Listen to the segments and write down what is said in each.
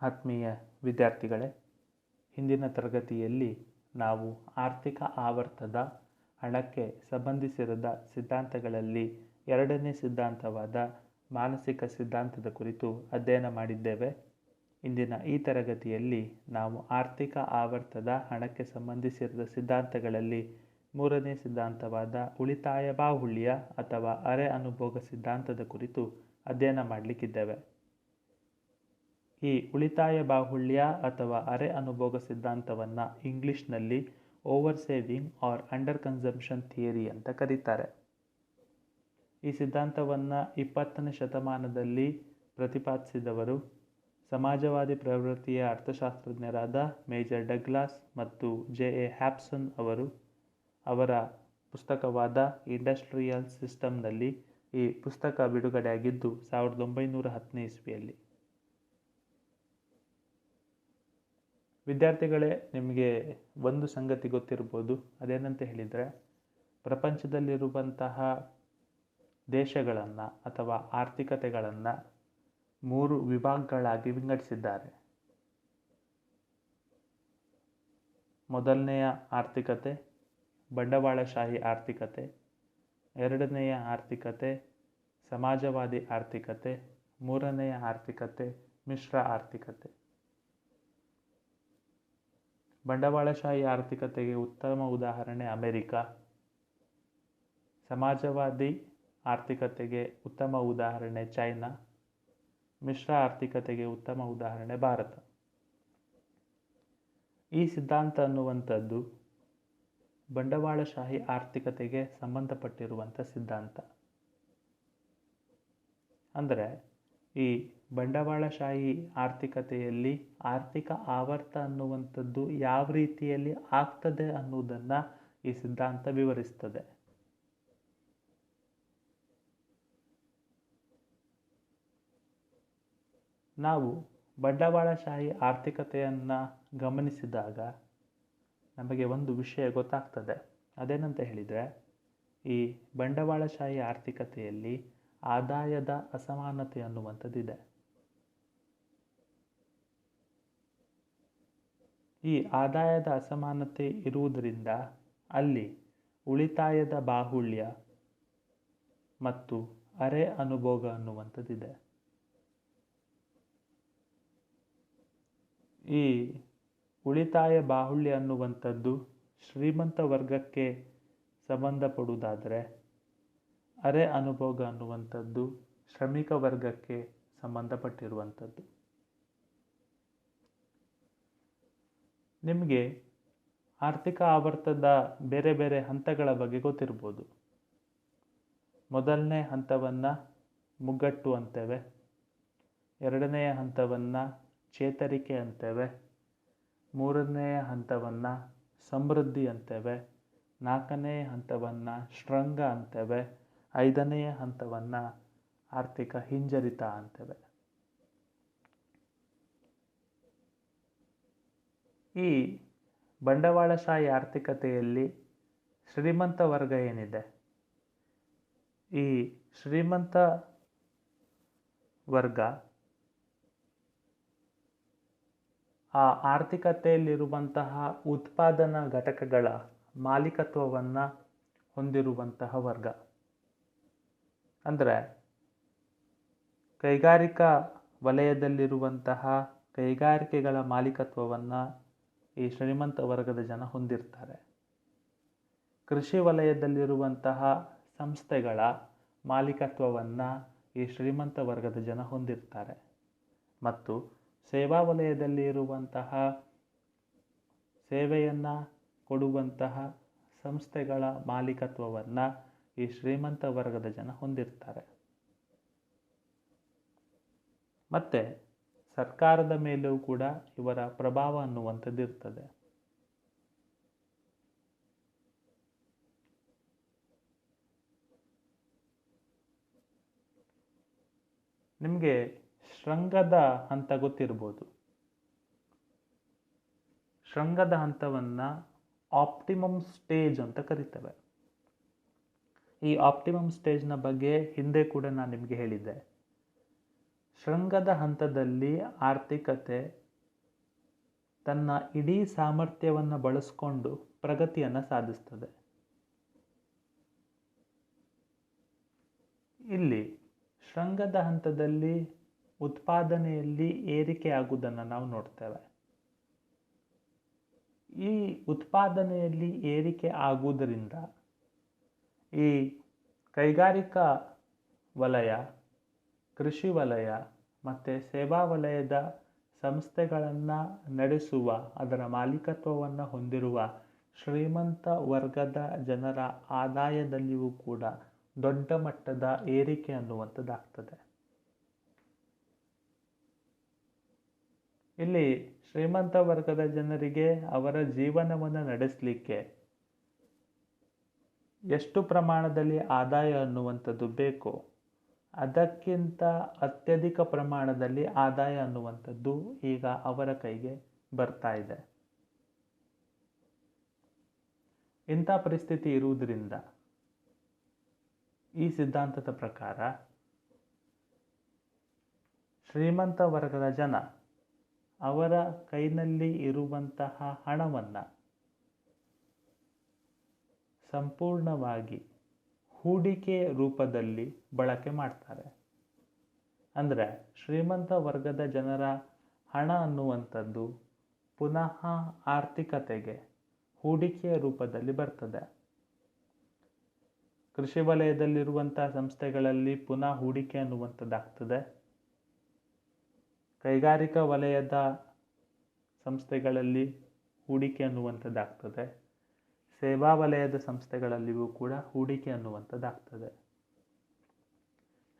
ಆತ್ಮೀಯ ವಿದ್ಯಾರ್ಥಿಗಳೇ, ಹಿಂದಿನ ತರಗತಿಯಲ್ಲಿ ನಾವು ಆರ್ಥಿಕ ಆವರ್ತದ ಹಣಕ್ಕೆ ಸಂಬಂಧಿಸಿರದ ಸಿದ್ಧಾಂತಗಳಲ್ಲಿ ಎರಡನೇ ಸಿದ್ಧಾಂತವಾದ ಮಾನಸಿಕ ಸಿದ್ಧಾಂತದ ಕುರಿತು ಅಧ್ಯಯನ ಮಾಡಿದ್ದೇವೆ. ಇಂದಿನ ಈ ತರಗತಿಯಲ್ಲಿ ನಾವು ಆರ್ಥಿಕ ಆವರ್ತದ ಹಣಕ್ಕೆ ಸಂಬಂಧಿಸಿರದ ಸಿದ್ಧಾಂತಗಳಲ್ಲಿ ಮೂರನೇ ಸಿದ್ಧಾಂತವಾದ ಉಳಿತಾಯ ಬಾಹುಳ್ಯ ಅಥವಾ ಅರೆ ಅನುಭೋಗ ಸಿದ್ಧಾಂತದ ಕುರಿತು ಅಧ್ಯಯನ ಮಾಡಲಿಕ್ಕಿದ್ದೇವೆ. ಈ ಉಳಿತಾಯ ಬಾಹುಳ್ಯ ಅಥವಾ ಅರೆ ಅನುಭೋಗ ಸಿದ್ಧಾಂತವನ್ನು ಇಂಗ್ಲಿಷ್ನಲ್ಲಿ over saving R under consumption theory ಅಂತ ಕರೀತಾರೆ. ಈ ಸಿದ್ಧಾಂತವನ್ನು 20ನೇ ಶತಮಾನದಲ್ಲಿ ಪ್ರತಿಪಾದಿಸಿದವರು ಸಮಾಜವಾದಿ ಪ್ರವೃತ್ತಿಯ ಅರ್ಥಶಾಸ್ತ್ರಜ್ಞರಾದ ಮೇಜರ್ ಡಗ್ಲಾಸ್ ಮತ್ತು ಜೆ.ಎ. ಹ್ಯಾಬ್ಸನ್ ಅವರು. ಅವರ ಪುಸ್ತಕವಾದ ಇಂಡಸ್ಟ್ರಿಯಲ್ ಸಿಸ್ಟಮ್ನಲ್ಲಿ ಈ ಪುಸ್ತಕ ಬಿಡುಗಡೆಯಾಗಿದ್ದು 1910ನೇ ಇಸ್ವಿಯಲ್ಲಿ. ವಿದ್ಯಾರ್ಥಿಗಳೇ, ನಿಮಗೆ ಒಂದು ಸಂಗತಿ ಗೊತ್ತಿರ್ಬೋದು. ಅದೇನಂತ ಹೇಳಿದರೆ, ಪ್ರಪಂಚದಲ್ಲಿರುವಂತಹ ದೇಶಗಳನ್ನು ಅಥವಾ ಆರ್ಥಿಕತೆಗಳನ್ನು 3 ವಿಭಾಗಗಳಾಗಿ ವಿಂಗಡಿಸಿದ್ದಾರೆ. ಮೊದಲನೆಯ ಆರ್ಥಿಕತೆ ಬಂಡವಾಳಶಾಹಿ ಆರ್ಥಿಕತೆ, ಎರಡನೆಯ ಆರ್ಥಿಕತೆ ಸಮಾಜವಾದಿ ಆರ್ಥಿಕತೆ, ಮೂರನೆಯ ಆರ್ಥಿಕತೆ ಮಿಶ್ರ ಆರ್ಥಿಕತೆ. ಬಂಡವಾಳಶಾಹಿ ಆರ್ಥಿಕತೆಗೆ ಉತ್ತಮ ಉದಾಹರಣೆ ಅಮೆರಿಕ. ಸಮಾಜವಾದಿ ಆರ್ಥಿಕತೆಗೆ ಉತ್ತಮ ಉದಾಹರಣೆ ಚೈನಾ. ಮಿಶ್ರ ಆರ್ಥಿಕತೆಗೆ ಉತ್ತಮ ಉದಾಹರಣೆ ಭಾರತ. ಈ ಸಿದ್ಧಾಂತ ಅನ್ನುವಂಥದ್ದು ಬಂಡವಾಳಶಾಹಿ ಆರ್ಥಿಕತೆಗೆ ಸಂಬಂಧಪಟ್ಟಿರುವಂಥ ಸಿದ್ಧಾಂತ. ಅಂದರೆ ಈ ಬಂಡವಾಳಶಾಹಿ ಆರ್ಥಿಕತೆಯಲ್ಲಿ ಆರ್ಥಿಕ ಆವರ್ತ ಅನ್ನುವಂಥದ್ದು ಯಾವ ರೀತಿಯಲ್ಲಿ ಆಗ್ತದೆ ಅನ್ನುವುದನ್ನು ಈ ಸಿದ್ಧಾಂತ ವಿವರಿಸ್ತದೆ. ನಾವು ಬಂಡವಾಳಶಾಹಿ ಆರ್ಥಿಕತೆಯನ್ನು ಗಮನಿಸಿದಾಗ ನಮಗೆ ಒಂದು ವಿಷಯ ಗೊತ್ತಾಗ್ತದೆ. ಅದೇನಂತ ಹೇಳಿದರೆ, ಈ ಬಂಡವಾಳಶಾಹಿ ಆರ್ಥಿಕತೆಯಲ್ಲಿ ಆದಾಯದ ಅಸಮಾನತೆ ಅನ್ನುವಂಥದ್ದಿದೆ. ಈ ಆದಾಯದ ಅಸಮಾನತೆ ಇರುವುದರಿಂದ ಅಲ್ಲಿ ಉಳಿತಾಯದ ಬಾಹುಳ್ಯ ಮತ್ತು ಅರೆ ಅನುಭೋಗ ಅನ್ನುವಂಥದ್ದಿದೆ. ಈ ಉಳಿತಾಯ ಬಾಹುಳ್ಯ ಅನ್ನುವಂಥದ್ದು ಶ್ರೀಮಂತ ವರ್ಗಕ್ಕೆ ಸಂಬಂಧಪಡುವುದಾದರೆ, ಅರೆ ಅನುಭೋಗ ಅನ್ನುವಂಥದ್ದು ಶ್ರಮಿಕ ವರ್ಗಕ್ಕೆ ಸಂಬಂಧಪಟ್ಟಿರುವಂಥದ್ದು. ನಿಮಗೆ ಆರ್ಥಿಕ ಆವರ್ತದ ಬೇರೆ ಬೇರೆ ಹಂತಗಳ ಬಗ್ಗೆ ಗೊತ್ತಿರ್ಬೋದು. ಮೊದಲನೇ ಹಂತವನ್ನು ಮುಗ್ಗಟ್ಟು ಅಂತೇವೆ, ಎರಡನೆಯ ಹಂತವನ್ನು ಚೇತರಿಕೆ ಅಂತೇವೆ, ಮೂರನೆಯ ಹಂತವನ್ನು ಸಮೃದ್ಧಿ ಅಂತೇವೆ, ನಾಲ್ಕನೆಯ ಹಂತವನ್ನು ಶೃಂಗ ಅಂತೇವೆ, ಐದನೆಯ ಹಂತವನ್ನು ಆರ್ಥಿಕ ಹಿಂಜರಿತ ಅಂತೇವೆ. ಈ ಬಂಡವಾಳಶಾಹಿ ಆರ್ಥಿಕತೆಯಲ್ಲಿ ಶ್ರೀಮಂತ ವರ್ಗ ಏನಿದೆ, ಈ ಶ್ರೀಮಂತ ವರ್ಗ ಆ ಆರ್ಥಿಕತೆಯಲ್ಲಿರುವಂತಹ ಉತ್ಪಾದನಾ ಘಟಕಗಳ ಮಾಲೀಕತ್ವವನ್ನು ಹೊಂದಿರುವಂತಹ ವರ್ಗ. ಅಂದರೆ ಕೈಗಾರಿಕಾ ವಲಯದಲ್ಲಿರುವಂತಹ ಕೈಗಾರಿಕೆಗಳ ಮಾಲೀಕತ್ವವನ್ನು ಈ ಶ್ರೀಮಂತ ವರ್ಗದ ಜನ ಹೊಂದಿರ್ತಾರೆ. ಕೃಷಿ ವಲಯದಲ್ಲಿರುವಂತಹ ಸಂಸ್ಥೆಗಳ ಮಾಲೀಕತ್ವವನ್ನು ಈ ಶ್ರೀಮಂತ ವರ್ಗದ ಜನ ಹೊಂದಿರ್ತಾರೆ. ಮತ್ತು ಸೇವಾ ವಲಯದಲ್ಲಿ ಇರುವಂತಹ ಸೇವೆಯನ್ನು ಕೊಡುವಂತಹ ಸಂಸ್ಥೆಗಳ ಮಾಲೀಕತ್ವವನ್ನು ಈ ಶ್ರೀಮಂತ ವರ್ಗದ ಜನ ಹೊಂದಿರ್ತಾರೆ. ಮತ್ತು ಸರ್ಕಾರದ ಮೇಲೂ ಕೂಡ ಇವರ ಪ್ರಭಾವ ಅನ್ನುವಂಥದ್ದು ಇರ್ತದೆ. ನಿಮಗೆ ಶೃಂಗದ ಹಂತ ಗೊತ್ತಿರ್ಬೋದು. ಶೃಂಗದ ಹಂತವನ್ನು ಆಪ್ಟಿಮಮ್ ಸ್ಟೇಜ್ ಅಂತ ಕರೀತೇವೆ. ಈ ಆಪ್ಟಿಮಮ್ ಸ್ಟೇಜ್ನ ಬಗ್ಗೆ ಹಿಂದೆ ಕೂಡ ನಾನು ನಿಮಗೆ ಹೇಳಿದ್ದೆ. ಶೃಂಗದ ಹಂತದಲ್ಲಿ ಆರ್ಥಿಕತೆ ತನ್ನ ಇಡೀ ಸಾಮರ್ಥ್ಯವನ್ನು ಬಳಸಿಕೊಂಡು ಪ್ರಗತಿಯನ್ನು ಸಾಧಿಸ್ತದೆ. ಇಲ್ಲಿ ಶೃಂಗದ ಹಂತದಲ್ಲಿ ಉತ್ಪಾದನೆಯಲ್ಲಿ ಏರಿಕೆ ಆಗುವುದನ್ನು ನಾವು ನೋಡ್ತೇವೆ. ಈ ಉತ್ಪಾದನೆಯಲ್ಲಿ ಏರಿಕೆ ಆಗುವುದರಿಂದ ಈ ಕೈಗಾರಿಕಾ ವಲಯ, ಕೃಷಿ ವಲಯ ಮತ್ತು ಸೇವಾ ವಲಯದ ಸಂಸ್ಥೆಗಳನ್ನು ನಡೆಸುವ, ಅದರ ಮಾಲೀಕತ್ವವನ್ನು ಹೊಂದಿರುವ ಶ್ರೀಮಂತ ವರ್ಗದ ಜನರ ಆದಾಯದಲ್ಲಿಯೂ ಕೂಡ ದೊಡ್ಡ ಮಟ್ಟದ ಏರಿಕೆ ಅನ್ನುವಂಥದ್ದಾಗ್ತದೆ. ಇಲ್ಲಿ ಶ್ರೀಮಂತ ವರ್ಗದ ಜನರಿಗೆ ಅವರ ಜೀವನವನ್ನು ನಡೆಸಲಿಕ್ಕೆ ಎಷ್ಟು ಪ್ರಮಾಣದಲ್ಲಿ ಆದಾಯ ಅನ್ನುವಂಥದ್ದು ಬೇಕೋ ಅದಕ್ಕಿಂತ ಅತ್ಯಧಿಕ ಪ್ರಮಾಣದಲ್ಲಿ ಆದಾಯ ಅನ್ನುವಂಥದ್ದು ಈಗ ಅವರ ಕೈಗೆ ಬರ್ತಾ ಇದೆ. ಇಂಥ ಪರಿಸ್ಥಿತಿ ಇರುವುದರಿಂದ ಈ ಸಿದ್ಧಾಂತದ ಪ್ರಕಾರ ಶ್ರೀಮಂತ ವರ್ಗದ ಜನ ಅವರ ಕೈನಲ್ಲಿ ಇರುವಂತಹ ಹಣವನ್ನು ಸಂಪೂರ್ಣವಾಗಿ ಹೂಡಿಕೆ ರೂಪದಲ್ಲಿ ಬಳಕೆ ಮಾಡ್ತಾರೆ. ಅಂದರೆ ಶ್ರೀಮಂತ ವರ್ಗದ ಜನರ ಹಣ ಅನ್ನುವಂಥದ್ದು ಪುನಃ ಆರ್ಥಿಕತೆಗೆ ಹೂಡಿಕೆಯ ರೂಪದಲ್ಲಿ ಬರ್ತದೆ. ಕೃಷಿ ವಲಯದಲ್ಲಿರುವಂಥ ಸಂಸ್ಥೆಗಳಲ್ಲಿ ಪುನಃ ಹೂಡಿಕೆ ಅನ್ನುವಂಥದ್ದಾಗ್ತದೆ. ಕೈಗಾರಿಕಾ ವಲಯದ ಸಂಸ್ಥೆಗಳಲ್ಲಿ ಹೂಡಿಕೆ ಅನ್ನುವಂಥದ್ದಾಗ್ತದೆ. ಸೇವಾ ವಲಯದ ಸಂಸ್ಥೆಗಳಲ್ಲಿಯೂ ಕೂಡ ಹೂಡಿಕೆ ಅನ್ನುವಂಥದ್ದಾಗ್ತದೆ.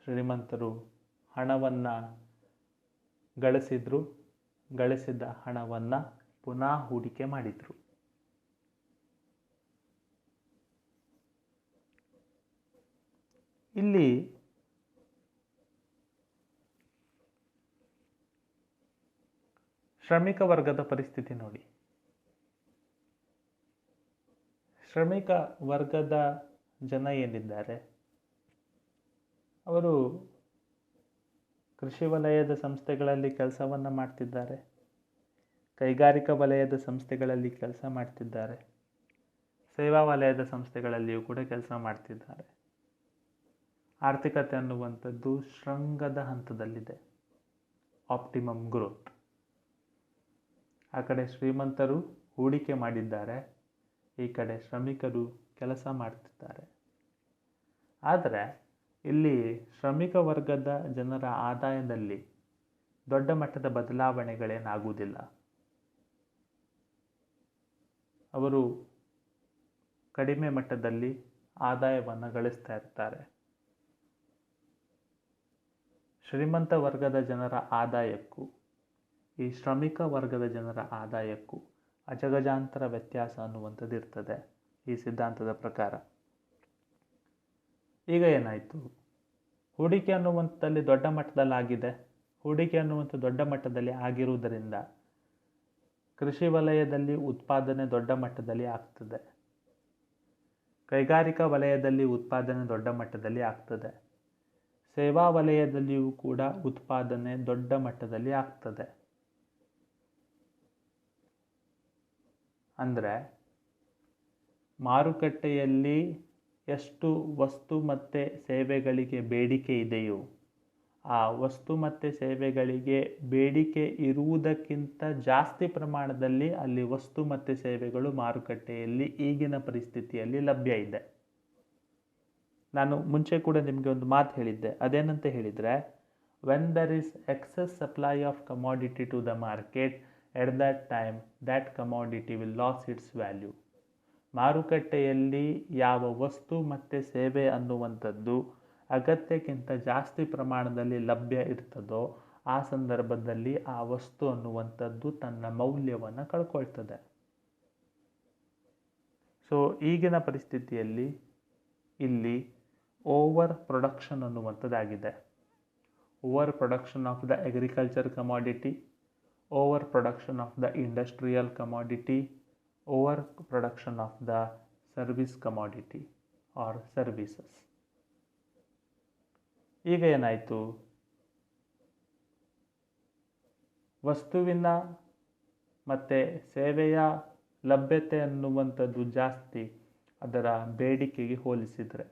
ಶ್ರೀಮಂತರು ಹಣವನ್ನು ಗಳಿಸಿದ ಹಣವನ್ನು ಪುನಃ ಹೂಡಿಕೆ ಮಾಡಿದರು. ಇಲ್ಲಿ ಶ್ರಮಿಕ ವರ್ಗದ ಪರಿಸ್ಥಿತಿ ನೋಡಿ. ಶ್ರಮಿಕ ವರ್ಗದ ಜನ ಏನಿದ್ದಾರೆ ಅವರು ಕೃಷಿ ವಲಯದ ಸಂಸ್ಥೆಗಳಲ್ಲಿ ಕೆಲಸವನ್ನು ಮಾಡ್ತಿದ್ದಾರೆ, ಕೈಗಾರಿಕಾ ವಲಯದ ಸಂಸ್ಥೆಗಳಲ್ಲಿ ಕೆಲಸ ಮಾಡ್ತಿದ್ದಾರೆ, ಸೇವಾ ವಲಯದ ಸಂಸ್ಥೆಗಳಲ್ಲಿಯೂ ಕೂಡ ಕೆಲಸ ಮಾಡ್ತಿದ್ದಾರೆ. ಆರ್ಥಿಕತೆ ಅನ್ನುವಂಥದ್ದು ಶೃಂಗದ ಹಂತದಲ್ಲಿದೆ, ಆಪ್ಟಿಮಮ್ ಗ್ರೋತ್. ಆ ಕಡೆ ಶ್ರೀಮಂತರು ಹೂಡಿಕೆ ಮಾಡಿದ್ದಾರೆ, ಈ ಕಡೆ ಶ್ರಮಿಕರು ಕೆಲಸ ಮಾಡ್ತಿದ್ದಾರೆ. ಆದರೆ ಇಲ್ಲಿ ಶ್ರಮಿಕ ವರ್ಗದ ಜನರ ಆದಾಯದಲ್ಲಿ ದೊಡ್ಡ ಮಟ್ಟದ ಬದಲಾವಣೆಗಳೇನಾಗುವುದಿಲ್ಲ. ಅವರು ಕಡಿಮೆ ಮಟ್ಟದಲ್ಲಿ ಆದಾಯವನ್ನು ಗಳಿಸ್ತಾ ಇರ್ತಾರೆ. ಶ್ರೀಮಂತ ವರ್ಗದ ಜನರ ಆದಾಯಕ್ಕೂ ಈ ಶ್ರಮಿಕ ವರ್ಗದ ಜನರ ಆದಾಯಕ್ಕೂ ಅಜಗಜಾಂತರ ವ್ಯತ್ಯಾಸ ಅನ್ನುವಂಥದ್ದು ಇರ್ತದೆ ಈ ಸಿದ್ಧಾಂತದ ಪ್ರಕಾರ. ಈಗ ಏನಾಯಿತು, ಹೂಡಿಕೆ ಅನ್ನುವಂಥದ್ದಲ್ಲಿ ದೊಡ್ಡ ಮಟ್ಟದಲ್ಲಿ ಆಗಿದೆ. ಹೂಡಿಕೆ ಅನ್ನುವಂಥ ದೊಡ್ಡ ಮಟ್ಟದಲ್ಲಿ ಆಗಿರುವುದರಿಂದ ಕೃಷಿ ವಲಯದಲ್ಲಿ ಉತ್ಪಾದನೆ ದೊಡ್ಡ ಮಟ್ಟದಲ್ಲಿ ಆಗ್ತದೆ, ಕೈಗಾರಿಕಾ ವಲಯದಲ್ಲಿ ಉತ್ಪಾದನೆ ದೊಡ್ಡ ಮಟ್ಟದಲ್ಲಿ ಆಗ್ತದೆ, ಸೇವಾ ವಲಯದಲ್ಲಿಯೂ ಕೂಡ ಉತ್ಪಾದನೆ ದೊಡ್ಡ ಮಟ್ಟದಲ್ಲಿ ಆಗ್ತದೆ. ಅಂದರೆ ಮಾರುಕಟ್ಟೆಯಲ್ಲಿ ಎಷ್ಟು ವಸ್ತು ಮತ್ತು ಸೇವೆಗಳಿಗೆ ಬೇಡಿಕೆ ಇದೆಯೋ ಆ ವಸ್ತು ಮತ್ತು ಸೇವೆಗಳಿಗೆ ಬೇಡಿಕೆ ಇರುವುದಕ್ಕಿಂತ ಜಾಸ್ತಿ ಪ್ರಮಾಣದಲ್ಲಿ ಅಲ್ಲಿ ವಸ್ತು ಮತ್ತು ಸೇವೆಗಳು ಮಾರುಕಟ್ಟೆಯಲ್ಲಿ ಈಗಿನ ಪರಿಸ್ಥಿತಿಯಲ್ಲಿ ಲಭ್ಯ ಇದೆ. ನಾನು ಮುಂಚೆ ಕೂಡ ನಿಮಗೆ ಒಂದು ಮಾತು ಹೇಳಿದ್ದೆ. ಅದೇನಂತ ಹೇಳಿದರೆ, when there is excess supply of commodity to the market, at that time that commodity will lose its value. ಮಾರುಕಟ್ಟೆಯಲ್ಲಿ ಯಾವ ವಸ್ತು ಮತ್ತು ಸೇವೆ ಅನ್ನುವಂಥದ್ದು ಅಗತ್ಯಕ್ಕಿಂತ ಜಾಸ್ತಿ ಪ್ರಮಾಣದಲ್ಲಿ ಲಭ್ಯ ಇರ್ತದೋ ಆ ಸಂದರ್ಭದಲ್ಲಿ ಆ ವಸ್ತು ಅನ್ನುವಂಥದ್ದು ತನ್ನ ಮೌಲ್ಯವನ್ನು ಕಳ್ಕೊಳ್ತದೆ. ಸೊ ಈಗಿನ ಪರಿಸ್ಥಿತಿಯಲ್ಲಿ ಇಲ್ಲಿ ಓವರ್ ಪ್ರೊಡಕ್ಷನ್ ಅನ್ನುವಂಥದ್ದಾಗಿದೆ. Over production of the agriculture commodity, over production of the industrial commodity, over production of the service commodity or services. ಈಗ ಏನಾಯಿತು, ವಸ್ತುವಿನ ಮತ್ತು ಸೇವೆಯ ಲಭ್ಯತೆ ಅನ್ನುವಂಥದ್ದು ಜಾಸ್ತಿ ಅದರ ಬೇಡಿಕೆಗೆ ಹೋಲಿಸಿದರೆ.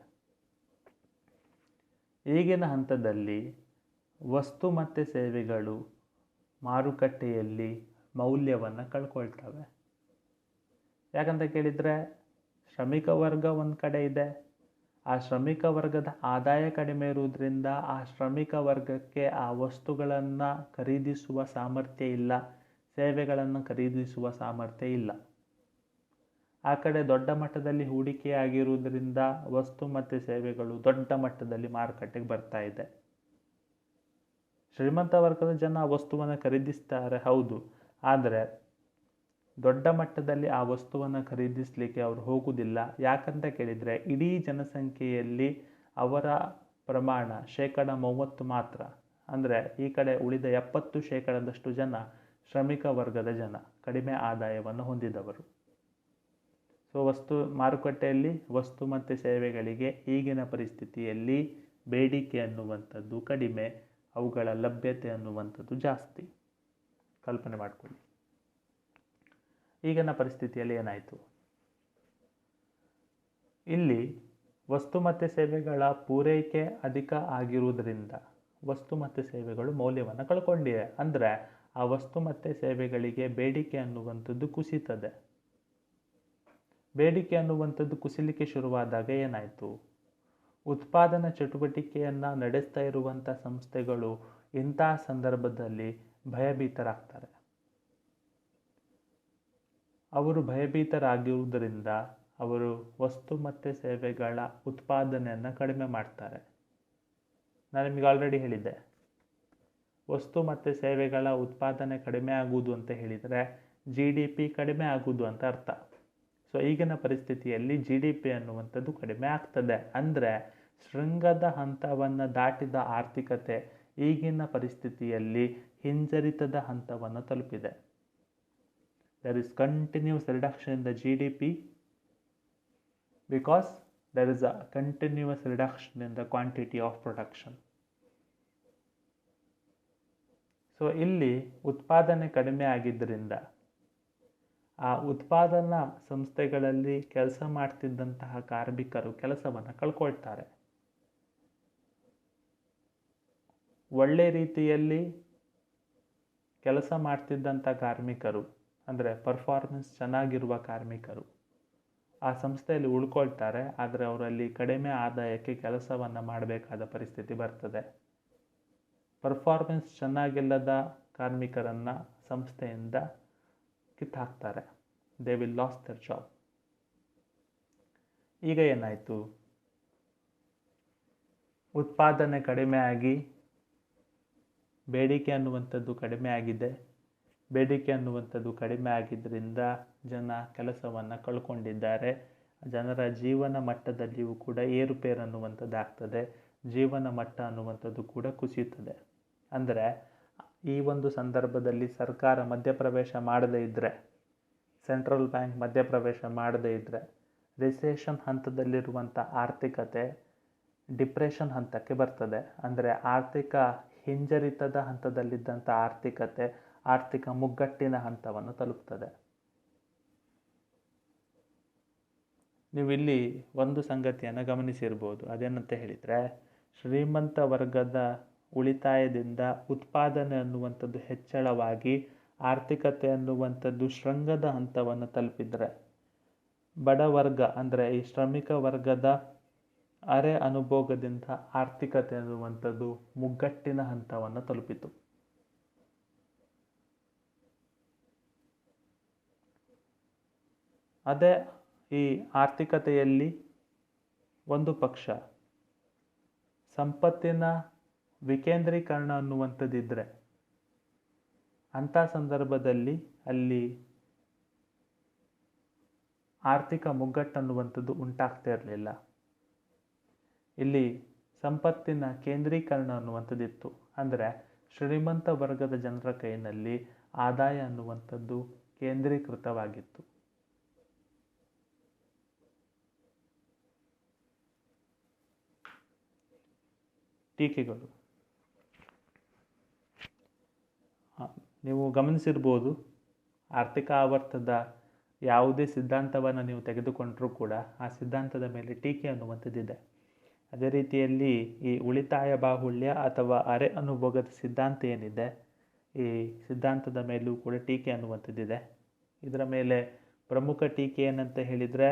ಈಗಿನ ಹಂತದಲ್ಲಿ ವಸ್ತು ಮತ್ತು ಸೇವೆಗಳು ಮಾರುಕಟ್ಟೆಯಲ್ಲಿ ಮೌಲ್ಯವನ್ನು ಕಳ್ಕೊಳ್ತವೆ. ಯಾಕಂತ ಕೇಳಿದರೆ ಶ್ರಮಿಕ ವರ್ಗ ಒಂದು ಕಡೆ ಇದೆ. ಆ ಶ್ರಮಿಕ ವರ್ಗದ ಆದಾಯ ಕಡಿಮೆ ಇರುವುದರಿಂದ ಆ ಶ್ರಮಿಕ ವರ್ಗಕ್ಕೆ ಆ ವಸ್ತುಗಳನ್ನು ಖರೀದಿಸುವ ಸಾಮರ್ಥ್ಯ ಇಲ್ಲ, ಸೇವೆಗಳನ್ನು ಖರೀದಿಸುವ ಸಾಮರ್ಥ್ಯ ಇಲ್ಲ. ಆ ಕಡೆ ದೊಡ್ಡ ಮಟ್ಟದಲ್ಲಿ ಹೂಡಿಕೆಯಾಗಿರುವುದರಿಂದ ವಸ್ತು ಮತ್ತು ಸೇವೆಗಳು ದೊಡ್ಡ ಮಟ್ಟದಲ್ಲಿ ಮಾರುಕಟ್ಟೆಗೆ ಬರ್ತಾ ಇದೆ. ಶ್ರೀಮಂತ ವರ್ಗದ ಜನ ಆ ವಸ್ತುವನ್ನು ಖರೀದಿಸ್ತಾರೆ, ಹೌದು. ಆದರೆ ದೊಡ್ಡ ಮಟ್ಟದಲ್ಲಿ ಆ ವಸ್ತುವನ್ನು ಖರೀದಿಸಲಿಕ್ಕೆ ಅವರು ಹೋಗುವುದಿಲ್ಲ. ಯಾಕಂತ ಕೇಳಿದರೆ ಇಡೀ ಜನಸಂಖ್ಯೆಯಲ್ಲಿ ಅವರ ಪ್ರಮಾಣ 30% ಮಾತ್ರ. ಅಂದರೆ ಈ ಕಡೆ ಉಳಿದ 70% ಜನ ಶ್ರಮಿಕ ವರ್ಗದ ಜನ, ಕಡಿಮೆ ಆದಾಯವನ್ನು ಹೊಂದಿದವರು. ಮಾರುಕಟ್ಟೆಯಲ್ಲಿ ವಸ್ತು ಮತ್ತು ಸೇವೆಗಳಿಗೆ ಈಗಿನ ಪರಿಸ್ಥಿತಿಯಲ್ಲಿ ಬೇಡಿಕೆ ಅನ್ನುವಂಥದ್ದು ಕಡಿಮೆ, ಅವುಗಳ ಲಭ್ಯತೆ ಅನ್ನುವಂಥದ್ದು ಜಾಸ್ತಿ. ಕಲ್ಪನೆ ಮಾಡಿಕೊಳ್ಳಿ, ಈಗಿನ ಪರಿಸ್ಥಿತಿಯಲ್ಲಿ ಏನಾಯಿತು? ಇಲ್ಲಿ ವಸ್ತು ಮತ್ತು ಸೇವೆಗಳ ಪೂರೈಕೆ ಅಧಿಕ ಆಗಿರುವುದರಿಂದ ವಸ್ತು ಮತ್ತು ಸೇವೆಗಳು ಮೌಲ್ಯವನ್ನು ಕಳ್ಕೊಂಡಿವೆ. ಅಂದರೆ ಆ ವಸ್ತು ಮತ್ತು ಸೇವೆಗಳಿಗೆ ಬೇಡಿಕೆ ಅನ್ನುವಂಥದ್ದು ಕುಸಿತದೆ. ಬೇಡಿಕೆ ಅನ್ನುವಂಥದ್ದು ಕುಸಿಲಿಕ್ಕೆ ಶುರುವಾದಾಗ ಏನಾಯಿತು? ಉತ್ಪಾದನಾ ಚಟುವಟಿಕೆಯನ್ನು ನಡೆಸ್ತಾ ಇರುವಂಥ ಸಂಸ್ಥೆಗಳು ಇಂಥ ಸಂದರ್ಭದಲ್ಲಿ ಭಯಭೀತರಾಗ್ತಾರೆ. ಅವರು ಭಯಭೀತರಾಗಿರುವುದರಿಂದ ಅವರು ವಸ್ತು ಮತ್ತು ಸೇವೆಗಳ ಉತ್ಪಾದನೆಯನ್ನು ಕಡಿಮೆ ಮಾಡ್ತಾರೆ. ನಾನು ನಿಮಗೆ ಆಲ್ರೆಡಿ ಹೇಳಿದ್ದೆ, ವಸ್ತು ಮತ್ತು ಸೇವೆಗಳ ಉತ್ಪಾದನೆ ಕಡಿಮೆ ಆಗುವುದು ಅಂತ ಹೇಳಿದರೆ GDP ಕಡಿಮೆ ಆಗುವುದು ಅಂತ ಅರ್ಥ. ಈಗಿನ ಪರಿಸ್ಥಿತಿಯಲ್ಲಿ GDP ಅನ್ನುವಂಥದ್ದು ಕಡಿಮೆ ಆಗ್ತದೆ. ಅಂದರೆ ಶೃಂಗದ ಹಂತವನ್ನು ದಾಟಿದ ಆರ್ಥಿಕತೆ ಈಗಿನ ಪರಿಸ್ಥಿತಿಯಲ್ಲಿ ಹಿಂಜರಿತದ ಹಂತವನ್ನು ತಲುಪಿದೆ. There is continuous reduction in the GDP because there is a continuous reduction in the quantity of production. ಇಲ್ಲಿ ಉತ್ಪಾದನೆ ಕಡಿಮೆ ಆಗಿದ್ದರಿಂದ ಆ ಉತ್ಪಾದನಾ ಸಂಸ್ಥೆಗಳಲ್ಲಿ ಕೆಲಸ ಮಾಡ್ತಿದ್ದಂತಹ ಕಾರ್ಮಿಕರು ಕೆಲಸವನ್ನು ಕಳ್ಕೊಳ್ತಾರೆ. ಒಳ್ಳೆ ರೀತಿಯಲ್ಲಿ ಕೆಲಸ ಮಾಡ್ತಿದ್ದಂಥ ಕಾರ್ಮಿಕರು, ಅಂದರೆ ಪರ್ಫಾರ್ಮೆನ್ಸ್ ಚೆನ್ನಾಗಿರುವ ಕಾರ್ಮಿಕರು ಆ ಸಂಸ್ಥೆಯಲ್ಲಿ ಉಳ್ಕೊಳ್ತಾರೆ. ಆದರೆ ಅವರಲ್ಲಿ ಕಡಿಮೆ ಆದಾಯಕ್ಕೆ ಕೆಲಸವನ್ನು ಮಾಡಬೇಕಾದ ಪರಿಸ್ಥಿತಿ ಬರ್ತದೆ. ಪರ್ಫಾರ್ಮೆನ್ಸ್ ಚೆನ್ನಾಗಿಲ್ಲದ ಕಾರ್ಮಿಕರನ್ನು ಸಂಸ್ಥೆಯಿಂದ ಕಿತ್ತಾಕ್ತಾರೆ. They will lose their job. ಈಗ ಏನಾಯಿತು? ಉತ್ಪಾದನೆ ಕಡಿಮೆ ಆಗಿ ಬೇಡಿಕೆ ಅನ್ನುವಂಥದ್ದು ಕಡಿಮೆ ಆಗಿದೆ. ಬೇಡಿಕೆ ಅನ್ನುವಂಥದ್ದು ಕಡಿಮೆ ಆಗಿದ್ದರಿಂದ ಜನ ಕೆಲಸವನ್ನು ಕಳ್ಕೊಂಡಿದ್ದಾರೆ. ಜನರ ಜೀವನ ಮಟ್ಟದಲ್ಲಿಯೂ ಕೂಡ ಏರುಪೇರು ಅನ್ನುವಂಥದ್ದು ಆಗ್ತದೆ. ಜೀವನ ಮಟ್ಟ ಅನ್ನುವಂಥದ್ದು ಕೂಡ ಕುಸಿಯುತ್ತದೆ. ಅಂದರೆ ಈ ಒಂದು ಸಂದರ್ಭದಲ್ಲಿ ಸರ್ಕಾರ ಮಧ್ಯಪ್ರವೇಶ ಮಾಡದೇ ಇದ್ದರೆ, ಸೆಂಟ್ರಲ್ ಬ್ಯಾಂಕ್ ಮಧ್ಯಪ್ರವೇಶ ಮಾಡದೇ ಇದ್ದರೆ, ರಿಸೆಷನ್ ಹಂತದಲ್ಲಿರುವಂಥ ಆರ್ಥಿಕತೆ ಡಿಪ್ರೆಷನ್ ಹಂತಕ್ಕೆ ಬರ್ತದೆ. ಅಂದರೆ ಆರ್ಥಿಕ ಹಿಂಜರಿತದ ಹಂತದಲ್ಲಿದ್ದಂಥ ಆರ್ಥಿಕತೆ ಆರ್ಥಿಕ ಮುಗ್ಗಟ್ಟಿನ ಹಂತವನ್ನು ತಲುಪ್ತದೆ. ನೀವು ಇಲ್ಲಿ ಒಂದು ಸಂಗತಿಯನ್ನು ಗಮನಿಸಿರ್ಬೋದು. ಅದೇನಂತ ಹೇಳಿದರೆ, ಶ್ರೀಮಂತ ವರ್ಗದ ಉಳಿತಾಯದಿಂದ ಉತ್ಪಾದನೆ ಅನ್ನುವಂಥದ್ದು ಹೆಚ್ಚಳವಾಗಿ ಆರ್ಥಿಕತೆ ಅನ್ನುವಂಥದ್ದು ಶೃಂಗದ ಹಂತವನ್ನು ತಲುಪಿದರೆ, ಬಡವರ್ಗ ಅಂದರೆ ಈ ಶ್ರಮಿಕ ವರ್ಗದ ಅರೆ ಅನುಭೋಗದಿಂದ ಆರ್ಥಿಕತೆ ಅನ್ನುವಂಥದ್ದು ಮುಗ್ಗಟ್ಟಿನ ಹಂತವನ್ನು ತಲುಪಿತು. ಅದೇ ಈ ಆರ್ಥಿಕತೆಯಲ್ಲಿ ಒಂದು ಪಕ್ಷ ಸಂಪತ್ತಿನ ವಿಕೇಂದ್ರೀಕರಣ ಅನ್ನುವಂಥದ್ದಿದ್ದರೆ, ಅಂಥ ಸಂದರ್ಭದಲ್ಲಿ ಅಲ್ಲಿ ಆರ್ಥಿಕ ಮುಗ್ಗಟ್ಟು ಅನ್ನುವಂಥದ್ದು ಉಂಟಾಗ್ತಾ ಇರಲಿಲ್ಲ. ಇಲ್ಲಿ ಸಂಪತ್ತಿನ ಕೇಂದ್ರೀಕರಣ ಅನ್ನುವಂಥದ್ದಿತ್ತು. ಅಂದರೆ ಶ್ರೀಮಂತ ವರ್ಗದ ಜನರ ಕೈಯಲ್ಲಿ ಆದಾಯ ಅನ್ನುವಂಥದ್ದು ಕೇಂದ್ರೀಕೃತವಾಗಿತ್ತು. ಟೀಕೆಗಳು. ನೀವು ಗಮನಿಸಿರ್ಬೋದು, ಆರ್ಥಿಕ ಆವರ್ತದ ಯಾವುದೇ ಸಿದ್ಧಾಂತವನ್ನು ನೀವು ತೆಗೆದುಕೊಂಡರೂ ಕೂಡ ಆ ಸಿದ್ಧಾಂತದ ಮೇಲೆ ಟೀಕೆ ಅನ್ನುವಂಥದ್ದಿದೆ. ಅದೇ ರೀತಿಯಲ್ಲಿ ಈ ಉಳಿತಾಯ ಬಾಹುಳ್ಯ ಅಥವಾ ಅರೆ ಅನುಭೋಗದ ಸಿದ್ಧಾಂತ ಏನಿದೆ, ಈ ಸಿದ್ಧಾಂತದ ಮೇಲೂ ಕೂಡ ಟೀಕೆ ಅನ್ನುವಂಥದ್ದಿದೆ. ಇದರ ಮೇಲೆ ಪ್ರಮುಖ ಟೀಕೆ ಏನಂತ ಹೇಳಿದರೆ,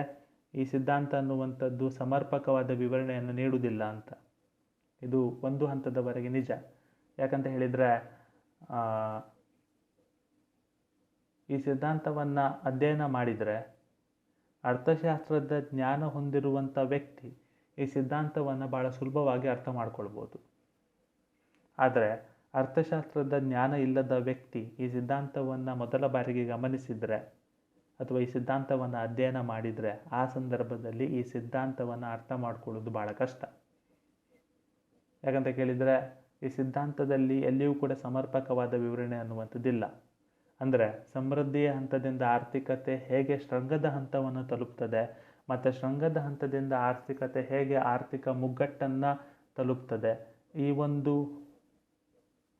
ಈ ಸಿದ್ಧಾಂತ ಅನ್ನುವಂಥದ್ದು ಸಮರ್ಪಕವಾದ ವಿವರಣೆಯನ್ನು ನೀಡುವುದಿಲ್ಲ ಅಂತ. ಇದು ಒಂದು ಹಂತದವರೆಗೆ ನಿಜ. ಯಾಕಂತ ಹೇಳಿದರೆ, ಈ ಸಿದ್ಧಾಂತವನ್ನು ಅಧ್ಯಯನ ಮಾಡಿದರೆ ಅರ್ಥಶಾಸ್ತ್ರದ ಜ್ಞಾನ ಹೊಂದಿರುವಂಥ ವ್ಯಕ್ತಿ ಈ ಸಿದ್ಧಾಂತವನ್ನು ಭಾಳ ಸುಲಭವಾಗಿ ಅರ್ಥ ಮಾಡ್ಕೊಳ್ಬೋದು. ಆದರೆ ಅರ್ಥಶಾಸ್ತ್ರದ ಜ್ಞಾನ ಇಲ್ಲದ ವ್ಯಕ್ತಿ ಈ ಸಿದ್ಧಾಂತವನ್ನು ಮೊದಲ ಬಾರಿಗೆ ಗಮನಿಸಿದರೆ ಅಥವಾ ಈ ಸಿದ್ಧಾಂತವನ್ನು ಅಧ್ಯಯನ ಮಾಡಿದರೆ ಆ ಸಂದರ್ಭದಲ್ಲಿ ಈ ಸಿದ್ಧಾಂತವನ್ನು ಅರ್ಥ ಮಾಡ್ಕೊಳ್ಳೋದು ಭಾಳ ಕಷ್ಟ. ಯಾಕಂತ ಕೇಳಿದರೆ, ಈ ಸಿದ್ಧಾಂತದಲ್ಲಿ ಎಲ್ಲಿಯೂ ಕೂಡ ಸಮರ್ಪಕವಾದ ವಿವರಣೆ ಅನ್ನುವಂಥದ್ದಿಲ್ಲ. ಅಂದರೆ ಸಮೃದ್ಧಿಯ ಹಂತದಿಂದ ಆರ್ಥಿಕತೆ ಹೇಗೆ ಶೃಂಗದ ಹಂತವನ್ನು ತಲುಪ್ತದೆ ಮತ್ತು ಶೃಂಗದ ಹಂತದಿಂದ ಆರ್ಥಿಕತೆ ಹೇಗೆ ಆರ್ಥಿಕ ಮುಗ್ಗಟ್ಟನ್ನು ತಲುಪ್ತದೆ, ಈ ಒಂದು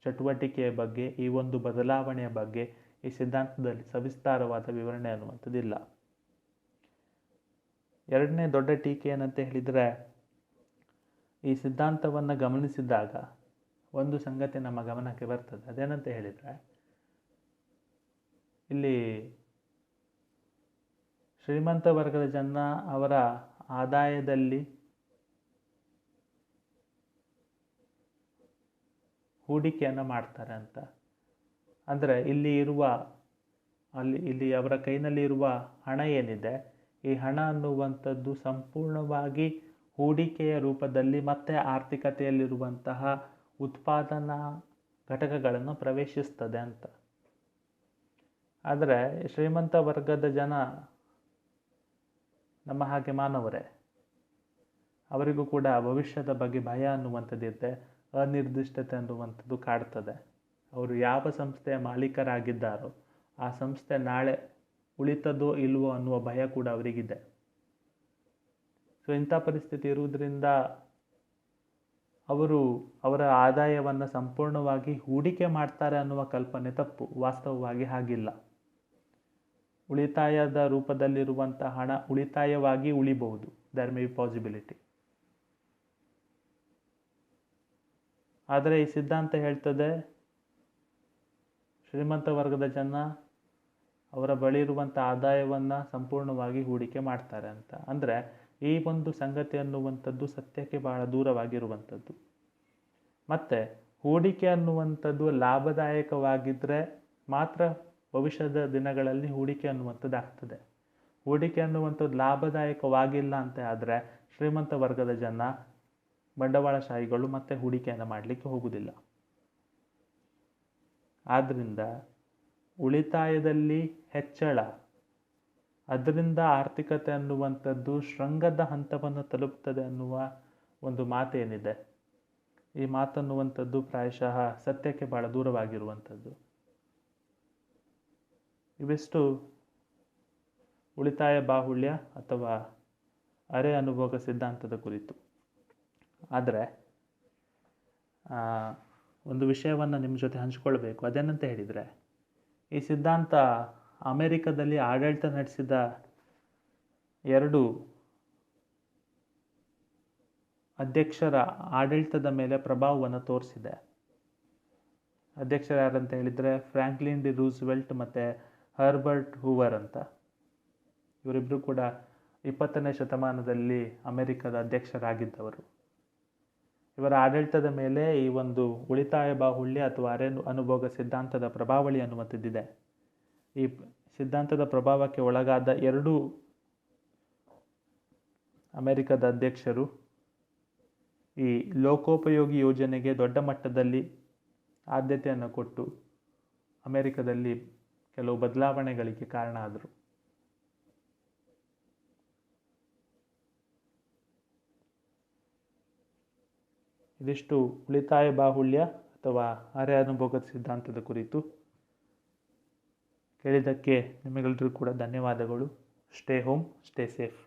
ಚಟುವಟಿಕೆಯ ಬಗ್ಗೆ, ಈ ಒಂದು ಬದಲಾವಣೆಯ ಬಗ್ಗೆ ಈ ಸಿದ್ಧಾಂತದಲ್ಲಿ ಸವಿಸ್ತಾರವಾದ ವಿವರಣೆ ಅನ್ನುವಂಥದ್ದಿಲ್ಲ. ಎರಡನೇ ದೊಡ್ಡ ಟೀಕೆ ಏನಂತ ಹೇಳಿದರೆ, ಈ ಸಿದ್ಧಾಂತವನ್ನು ಗಮನಿಸಿದಾಗ ಒಂದು ಸಂಗತಿ ನಮ್ಮ ಗಮನಕ್ಕೆ ಬರ್ತದೆ. ಅದೇನಂತ ಹೇಳಿದರೆ, ಇಲ್ಲಿ ಶ್ರೀಮಂತ ವರ್ಗದ ಜನ ಅವರ ಆದಾಯದಲ್ಲಿ ಹೂಡಿಕೆಯನ್ನು ಮಾಡ್ತಾರೆ ಅಂತ. ಅಂದರೆ ಇಲ್ಲಿ ಅವರ ಕೈನಲ್ಲಿ ಇರುವ ಹಣ ಏನಿದೆ, ಈ ಹಣ ಅನ್ನುವಂಥದ್ದು ಸಂಪೂರ್ಣವಾಗಿ ಹೂಡಿಕೆಯ ರೂಪದಲ್ಲಿ ಮತ್ತೆ ಆರ್ಥಿಕತೆಯಲ್ಲಿರುವಂತಹ ಉತ್ಪಾದನಾ ಘಟಕಗಳನ್ನು ಪ್ರವೇಶಿಸ್ತದೆ ಅಂತ. ಆದರೆ ಶ್ರೀಮಂತ ವರ್ಗದ ಜನ ನಮ್ಮ ಹಾಗೆ ಮಾನವರೇ, ಅವರಿಗೂ ಕೂಡ ಭವಿಷ್ಯದ ಬಗ್ಗೆ ಭಯ ಅನ್ನುವಂಥದ್ದಿದೆ, ಅನಿರ್ದಿಷ್ಟತೆ ಅನ್ನುವಂಥದ್ದು ಕಾಡ್ತದೆ. ಅವರು ಯಾವ ಸಂಸ್ಥೆಯ ಮಾಲೀಕರಾಗಿದ್ದಾರೋ ಆ ಸಂಸ್ಥೆ ನಾಳೆ ಉಳಿತದೋ ಇಲ್ವೋ ಅನ್ನುವ ಭಯ ಕೂಡ ಅವರಿಗಿದೆ. ಸೊ ಇಂಥ ಪರಿಸ್ಥಿತಿ ಇರುವುದರಿಂದ ಅವರು ಅವರ ಆದಾಯವನ್ನು ಸಂಪೂರ್ಣವಾಗಿ ಹೂಡಿಕೆ ಮಾಡ್ತಾರೆ ಅನ್ನುವ ಕಲ್ಪನೆ ತಪ್ಪು. ವಾಸ್ತವವಾಗಿ ಹಾಗಿಲ್ಲ. ಉಳಿತಾಯದ ರೂಪದಲ್ಲಿರುವಂಥ ಹಣ ಉಳಿತಾಯವಾಗಿ ಉಳಿಬಹುದು. There may be possibility. ಆದರೆ ಈ ಸಿದ್ಧಾಂತ ಹೇಳ್ತದೆ, ಶ್ರೀಮಂತ ವರ್ಗದ ಜನ ಅವರ ಬಳಿ ಇರುವಂಥ ಆದಾಯವನ್ನು ಸಂಪೂರ್ಣವಾಗಿ ಹೂಡಿಕೆ ಮಾಡ್ತಾರೆ ಅಂತ. ಅಂದರೆ ಈ ಒಂದು ಸಂಗತಿ ಅನ್ನುವಂಥದ್ದು ಸತ್ಯಕ್ಕೆ ಬಹಳ ದೂರವಾಗಿರುವಂಥದ್ದು. ಮತ್ತು ಹೂಡಿಕೆ ಅನ್ನುವಂಥದ್ದು ಲಾಭದಾಯಕವಾಗಿದ್ದರೆ ಮಾತ್ರ ಭವಿಷ್ಯದ ದಿನಗಳಲ್ಲಿ ಹೂಡಿಕೆ ಅನ್ನುವಂಥದ್ದು ಆಗ್ತದೆ. ಹೂಡಿಕೆ ಅನ್ನುವಂಥದ್ದು ಲಾಭದಾಯಕವಾಗಿಲ್ಲ ಅಂತ ಆದರೆ ಶ್ರೀಮಂತ ವರ್ಗದ ಜನ, ಬಂಡವಾಳಶಾಹಿಗಳು ಮತ್ತೆ ಹೂಡಿಕೆಯನ್ನು ಮಾಡಲಿಕ್ಕೆ ಹೋಗುವುದಿಲ್ಲ. ಆದ್ದರಿಂದ ಉಳಿತಾಯದಲ್ಲಿ ಹೆಚ್ಚಳ, ಅದರಿಂದ ಆರ್ಥಿಕತೆ ಅನ್ನುವಂಥದ್ದು ಶೃಂಗದ ಹಂತವನ್ನು ತಲುಪ್ತದೆ ಅನ್ನುವ ಒಂದು ಮಾತೇನಿದೆ, ಈ ಮಾತನ್ನುವಂಥದ್ದು ಪ್ರಾಯಶಃ ಸತ್ಯಕ್ಕೆ ಬಹಳ ದೂರವಾಗಿರುವಂಥದ್ದು. ಇವಿಷ್ಟು ಉಳಿತಾಯ ಬಾಹುಳ್ಯ ಅಥವಾ ಅರೆ ಅನುಭೋಗ ಸಿದ್ಧಾಂತದ ಕುರಿತು. ಆದರೆ ಒಂದು ವಿಷಯವನ್ನು ನಿಮ್ಮ ಜೊತೆ ಹಂಚಿಕೊಳ್ಬೇಕು. ಅದೇನಂತ ಹೇಳಿದರೆ, ಈ ಸಿದ್ಧಾಂತ ಅಮೆರಿಕದಲ್ಲಿ ಆಡಳಿತ ನಡೆಸಿದ 2 ಅಧ್ಯಕ್ಷರ ಆಡಳಿತದ ಮೇಲೆ ಪ್ರಭಾವವನ್ನು ತೋರಿಸಿದೆ. ಅಧ್ಯಕ್ಷರು ಯಾರಂತ ಹೇಳಿದರೆ ಫ್ರಾಂಕ್ಲಿನ್ ಡಿ ರೂಸ್ವೆಲ್ಟ್ ಮತ್ತು ಹರ್ಬರ್ಟ್ ಹೂವರ್ ಅಂತ. ಇವರಿಬ್ಬರು ಕೂಡ 20ನೇ ಶತಮಾನದಲ್ಲಿ ಅಮೆರಿಕದ ಅಧ್ಯಕ್ಷರಾಗಿದ್ದವರು. ಇವರ ಆಡಳಿತದ ಮೇಲೆ ಈ ಒಂದು ಉಳಿತಾಯ ಬಾಹುಳ್ಯ ಅಥವಾ ಅರೆ ಅನುಭೋಗ ಸಿದ್ಧಾಂತದ ಪ್ರಭಾವಳಿ ಅನ್ನುವಂಥದ್ದಿದೆ. ಈ ಸಿದ್ಧಾಂತದ ಪ್ರಭಾವಕ್ಕೆ ಒಳಗಾದ 2 ಅಮೆರಿಕದ ಅಧ್ಯಕ್ಷರು ಈ ಲೋಕೋಪಯೋಗಿ ಯೋಜನೆಗೆ ದೊಡ್ಡ ಮಟ್ಟದಲ್ಲಿ ಆದ್ಯತೆಯನ್ನು ಕೊಟ್ಟು ಅಮೆರಿಕದಲ್ಲಿ ಕೆಲವು ಬದಲಾವಣೆಗಳಿಗೆ ಕಾರಣ ಆದರು. ಇದಿಷ್ಟು ಉಳಿತಾಯ ಬಾಹುಳ್ಯ ಅಥವಾ ಅರೆ ಅನುಭೋಗದ ಸಿದ್ಧಾಂತದ ಕುರಿತು. ಕೇಳಿದ್ದಕ್ಕೆ ನಿಮಗೆಲ್ಲರಿಗೂ ಕೂಡ ಧನ್ಯವಾದಗಳು. Stay home, stay safe.